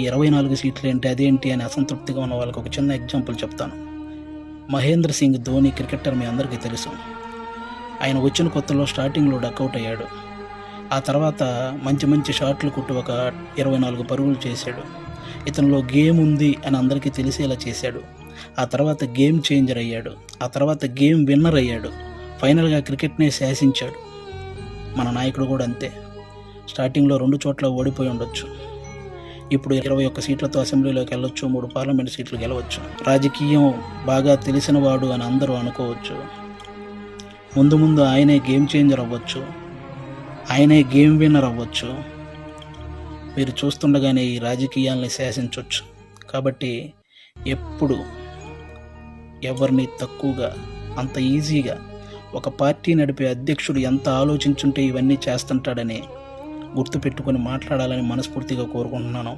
ఈ 24 సీట్లు ఏంటి అదేంటి అని అసంతృప్తిగా ఉన్న వాళ్ళకి ఒక చిన్న ఎగ్జాంపుల్ చెప్తాను. మహేంద్ర సింగ్ ధోని క్రికెటర్ మీ అందరికీ తెలుసు. ఆయన వచ్చిన కొత్తలో స్టార్టింగ్లో డక్అవుట్ అయ్యాడు. ఆ తర్వాత మంచి మంచి షాట్లు కొట్టి ఒక 24 పరుగులు చేశాడు. ఇతనిలో గేమ్ ఉంది అని అందరికీ తెలిసేలా చేశాడు. ఆ తర్వాత గేమ్ చేంజర్ అయ్యాడు. ఆ తర్వాత గేమ్ విన్నర్ అయ్యాడు. ఫైనల్గా క్రికెట్నే శాసించాడు. మన నాయకుడు కూడా అంతే. స్టార్టింగ్లో 2 చోట్ల ఓడిపోయి ఉండొచ్చు. ఇప్పుడు 21 సీట్లతో అసెంబ్లీలోకి వెళ్ళొచ్చు, 3 పార్లమెంట్ సీట్లు గెలవచ్చు. రాజకీయం బాగా తెలిసినవాడు అని అందరూ అనుకోవచ్చు. ముందు ముందు ఆయనే గేమ్ చేంజర్ అవ్వచ్చు, ఆయనే గేమ్ విన్నర్ అవ్వచ్చు. మీరు చూస్తుండగానే ఈ రాజకీయాల్ని శాసించవచ్చు. కాబట్టి ఎప్పుడు ఎవరిని తక్కువగా, అంత ఈజీగా ఒక పార్టీ నడిపే అధ్యక్షుడు ఎంత ఆలోచించుంటే ఇవన్నీ చేస్తుంటాడని గుర్తుపెట్టుకొని మాట్లాడాలని మనస్ఫూర్తిగా కోరుకుంటున్నాను.